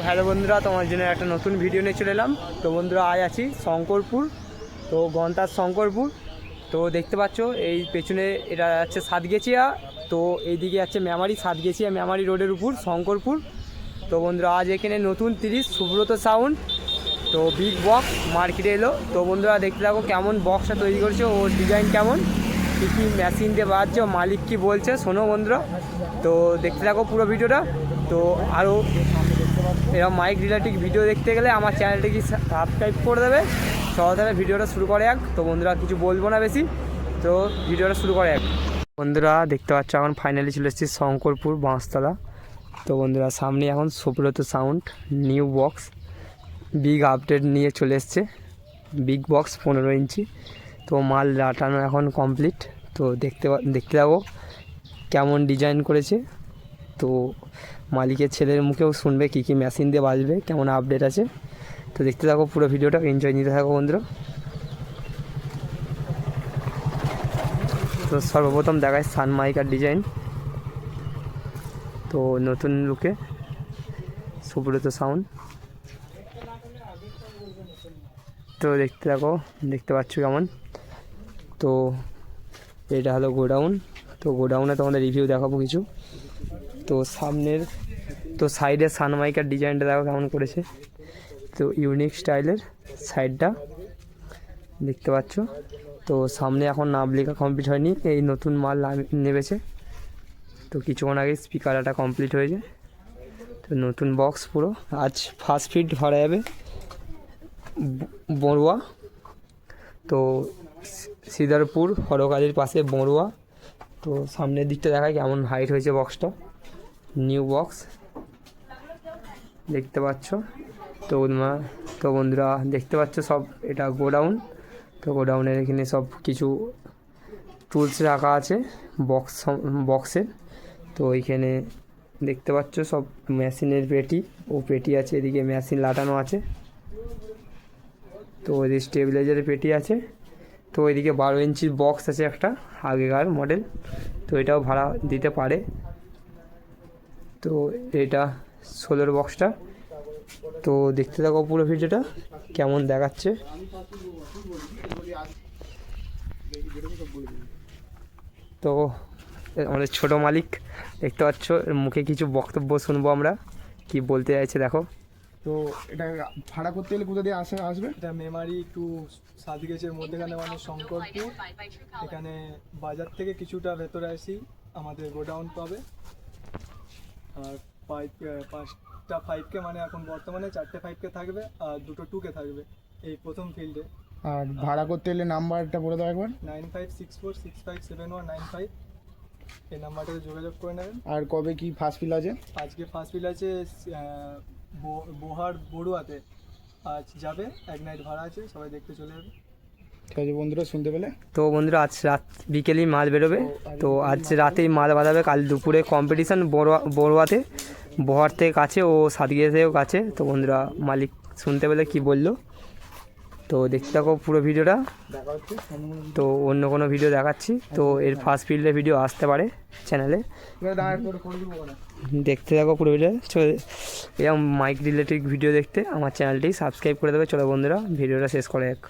Hello বন্ধুরা, তোমার জন্য একটা নতুন ভিডিও নিয়ে চলে এলাম। তো বন্ধুরা, আজ আছি শঙ্করপুর, তো গন্তার শঙ্করপুর। তো দেখতে পাচ্ছ এই পেছনে এটা যাচ্ছে সাতগেছিয়া, তো এইদিকে যাচ্ছে মেমারি, সাতগেছিয়া মেমারি রোডের উপর শঙ্করপুর। তো বন্ধুরা, আজ এখানে নতুন 30 সুব্রত সাউন্ড, তো বিগ বক্স মার্কেটে এলো। তো বন্ধুরা, দেখতে থাকো কেমন বক্সটা তৈরি করছে, ও ডিজাইন কেমন, কী কী মেশিন দিয়ে বাজছে, মালিক কী বলছে শোনো বন্ধুরা। তো দেখতে থাকো পুরো ভিডিওটা। তো আরও এরকম মাইক রিলেটিভ ভিডিও দেখতে গেলে আমার চ্যানেলটিকে সাবস্ক্রাইব করে দেবে। চলো তাহলে ভিডিওটা শুরু করে এক। তো বন্ধুরা, কিছু বলবো না বেশি, তো ভিডিওটা শুরু করে এক। বন্ধুরা, দেখতে পাচ্ছ এখন ফাইনালি চলে এসেছি শঙ্করপুর বাঁশতলা। তো বন্ধুরা, সামনে এখন Subrata sound new box big update নিয়ে চলে এসছে। বিগ বক্স 15 ইঞ্চি, তো মাল লাটানো এখন কমপ্লিট। তো দেখতে যাবো কেমন ডিজাইন করেছে। তো মালিকের ছেলের মুখেও শুনবে কী কী মেশিন দিয়ে বাজবে, কেমন আপডেট আছে। তো দেখতে থাকো পুরো ভিডিওটা, এনজয় নিতে থাকো বন্ধুরা। তো সর্বপ্রথম দেখায় সানমাইকার ডিজাইন, তো নতুন লুকে সুব্রত সাউন্ড। তো দেখতে থাকো, দেখতে পাচ্ছ কেমন। তো এটা হলো গোডাউন, তো গোডাউনে তোমাদের রিভিউ দেখাবো কিছু। তো সামনের, তো সাইডের সানমাইকার ডিজাইনটা দেখো কেমন করেছে, তো ইউনিক স্টাইলের সাইডটা দেখতে পাচ্ছ। তো সামনে এখন নাম লেখা কমপ্লিট হয়নি, এই নতুন মাল নেমেছে। তো কিছুক্ষণ আগে স্পিকার একটা কমপ্লিট হয়েছে। তো নতুন বক্স পুরো, আজ ফার্স্ট ফিট ভরা যাবে বড়ুয়া, তো সিদারপুর হরকালির পাশে বড়ুয়া। তো সামনের দিকটা দেখায় কেমন হাইট হয়েছে বক্সটা, নিউ বক্স দেখতে পাচ্ছ। তো বন্ধুরা দেখতে পাচ্ছ সব, এটা গোডাউন। তো গোডাউনের এখানে সব কিছু টুলস রাখা আছে বক্সের। তো এইখানে দেখতে পাচ্ছ সব মেশিনের পেটি আছে, এদিকে মেশিন লাটানো আছে। তো এদিকে স্টেবিলাইজারের পেটি আছে। তো এদিকে 12 ইঞ্চির বক্স আছে একটা, আগেকার মডেল, তো এটাও ভাড়া দিতে পারে। তো এটা 16 বক্সটা। তো দেখতে থাকো পুরো ভিডিওটা কেমন দেখাচ্ছে। তো আমাদের ছোট মালিক দেখতে পাচ্ছ, মুখে কিছু বক্তব্য শুনবো আমরা, কি বলতে চাইছে দেখো। তো এটা ভাড়া করতে গেলে কোথা দিয়ে আসবে? এটা মেমারি টু সাতগেছের মধ্যেখানে, মানে শঙ্করপুর। এখানে বাজার থেকে কিছুটা ভেতরে আসি আমাদের গোডাউন পাবে। আর পাঁচটা 5K, মানে এখন বর্তমানে 4টে 5K থাকবে আর 2টো 2K থাকবে এই প্রথম ফিল্ডে। আর ভাড়া করতে গেলে নাম্বারটা বলে দাও একবার। 9564657195, এই নাম্বারটাতে যোগাযোগ করে নেবেন। আর কবে কি ফার্স্ট ফিল আছে? আজকে ফার্স্ট ফিল আছে বোহার বড়ুয়াতে, আজ যাবে, এক নাইট ভাড়া আছে, সবাই দেখতে চলে যাবে। ঠিক আছে বন্ধুরা, শুনতে পেলে। তো বন্ধুরা, আজ রাত বিকেলেই মাল বেরোবে। তো আজ রাতেই মাল বাঁধাবে, কাল দুপুরে কম্পিটিশান বড়ুয়াতে, বহার থেকে কাছে ও সাতগিয়া থেকেও কাছে। তো বন্ধুরা, মালিক শুনতে পেলে কি বললো, তো দেখতে থাকো পুরো ভিডিওটা। তো অন্য কোনো ভিডিও দেখাচ্ছি, তো এর ফার্স্ট ফিল্ডের ভিডিও আসতে পারে চ্যানেলে, দেখতে থাকো পুরো ভিডিও। এরকম মাইক রিলেটেড ভিডিও দেখতে আমার চ্যানেলটি সাবস্ক্রাইব করে দেবে। চলো বন্ধুরা, ভিডিওটা শেষ করে এক।